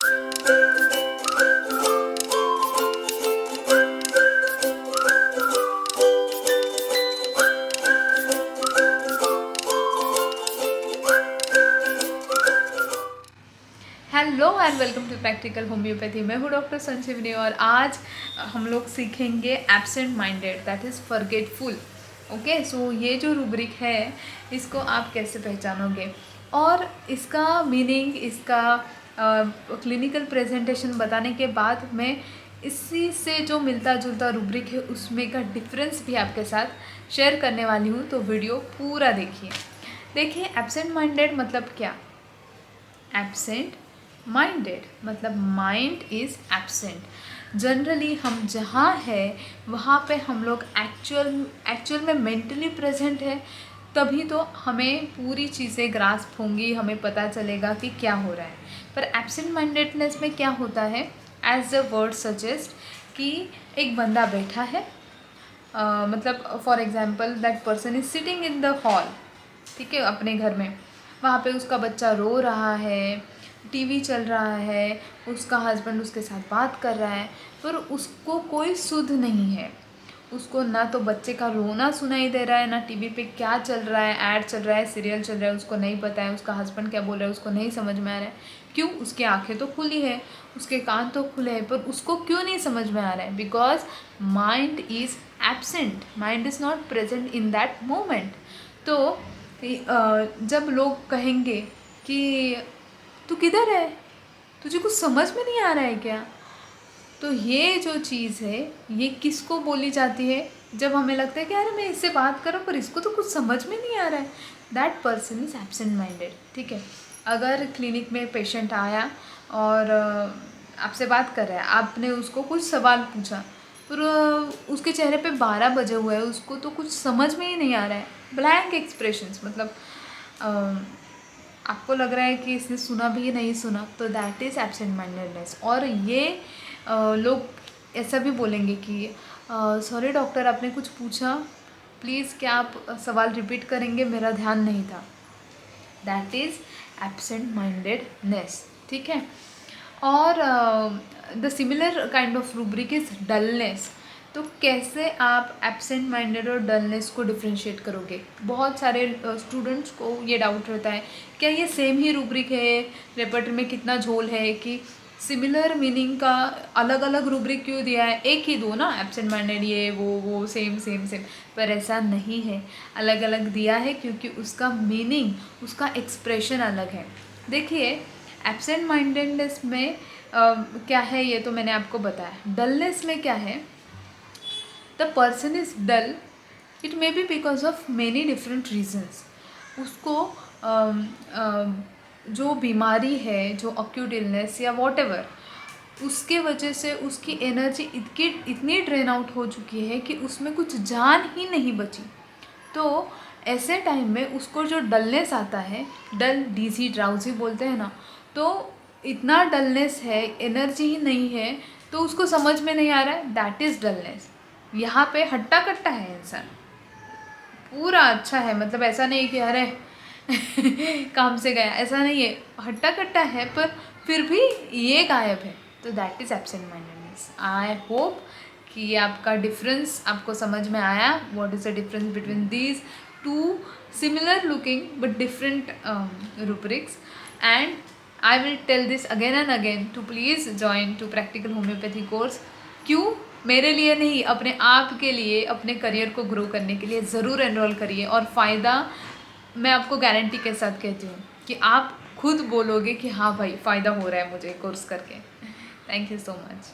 Hello and welcome to practical homeopathy. मैं हूँ doctor Sanjivani और आज हम लोग सीखेंगे absent minded, that is forgetful. Okay, so ये जो रूब्रिक है इसको आप कैसे पहचानोगे और इसका मीनिंग, इसका क्लिनिकल प्रेजेंटेशन बताने के बाद मैं इसी से जो मिलता जुलता रूब्रिक है उसमें का डिफरेंस भी आपके साथ शेयर करने वाली हूँ, तो वीडियो पूरा देखिए एब्सेंट माइंडेड मतलब क्या। एब्सेंट माइंडेड मतलब माइंड इज़ एब्सेंट। जनरली हम जहाँ है वहाँ पे हम लोग एक्चुअल में मेंटली प्रेजेंट है, तभी तो हमें पूरी चीज़ें ग्रास्प होंगी, हमें पता चलेगा कि क्या हो रहा है। पर एब्सेंट माइंडेडनेस में क्या होता है, एज द वर्ड सजेस्ट कि एक बंदा बैठा है, मतलब for example that person is sitting in the hall, ठीक है, अपने घर में। वहाँ पे उसका बच्चा रो रहा है, टीवी चल रहा है, उसका हस्बैंड उसके साथ बात कर रहा है, पर उसको कोई सुध नहीं है। उसको ना तो बच्चे का रोना सुनाई दे रहा है, ना टीवी पे क्या चल रहा है, ऐड चल रहा है, सीरियल चल रहा है, उसको नहीं पता है। उसका हस्बैंड क्या बोल रहा है उसको नहीं समझ में आ रहा है। क्यों? उसकी आंखें तो खुली है, उसके कान तो खुले हैं, पर उसको क्यों नहीं समझ में आ रहा है? Because mind is absent, mind is not present in that moment. तो जब लोग कहेंगे कि तू किधर है, तुझे कुछ समझ में नहीं आ रहा है क्या, तो ये जो चीज़ है ये किसको बोली जाती है? जब हमें लगता है कि अरे मैं इससे बात कर रहा हूँ पर इसको तो कुछ समझ में नहीं आ रहा है, that person is absent minded. ठीक है, अगर क्लिनिक में पेशेंट आया और आपसे बात कर रहा है, आपने उसको कुछ सवाल पूछा, पर उसके चेहरे पे 12 बजे हुए हैं, उसको तो कुछ समझ में ही नहीं आ रहा है, ब्लैंक एक्सप्रेशंस, मतलब आपको लग रहा है कि इसने सुना भी नहीं सुना, तो दैट इज़ एब्सेंट माइंडेडनेस। और ये लोग ऐसा भी बोलेंगे कि सॉरी डॉक्टर, आपने कुछ पूछा, प्लीज़ क्या आप सवाल रिपीट करेंगे, मेरा ध्यान नहीं था। That is absent mindedness. ठीक है, और the similar kind of rubric is dullness. तो कैसे आप एब्सेंट माइंडेड और डलनेस को डिफ्रेंशिएट करोगे? बहुत सारे स्टूडेंट्स को ये डाउट रहता है, क्या ये सेम ही रूब्रिक है, रेपर्टरी में कितना झोल है कि सिमिलर मीनिंग का अलग अलग रूब्रिक क्यों दिया है, एक ही दो ना, एब्सेंट माइंडेड ये वो सेम सेम सेम। पर ऐसा नहीं है, अलग अलग दिया है क्योंकि उसका मीनिंग, उसका एक्सप्रेशन अलग है। देखिए एब्सेंट माइंडेडनेस में क्या है ये तो मैंने आपको बताया। डलनेस में क्या है, the person is dull, it may be because of many different reasons. उसको जो बीमारी है, जो अक्यूट इलनेस या वॉट एवर, उसके वजह से उसकी एनर्जी इतनी ड्रेन आउट हो चुकी है कि उसमें कुछ जान ही नहीं बची। तो ऐसे टाइम में उसको जो डलनेस आता है, डल, डीजी, ड्राउजी बोलते हैं ना, तो इतना डलनेस है, एनर्जी ही नहीं है, तो उसको समझ में नहीं आ रहा है, दैट इज़ डलनेस। यहाँ पे हट्टा कट्टा है इंसान, पूरा अच्छा है, मतलब ऐसा नहीं कि अरे काम से गया, ऐसा नहीं है, हट्टा कट्टा है पर फिर भी ये गायब है, तो that is absent mindedness. I hope कि आपका डिफरेंस आपको समझ में आया, what is the difference between these two similar looking but different rubrics, and I will tell this again and again to please join to practical homeopathy course। क्यों? मेरे लिए नहीं, अपने आप के लिए, अपने करियर को ग्रो करने के लिए ज़रूर एनरोल करिए। और फ़ायदा मैं आपको गारंटी के साथ कहती हूँ कि आप खुद बोलोगे कि हाँ भाई फ़ायदा हो रहा है मुझे कोर्स करके। Thank you so much.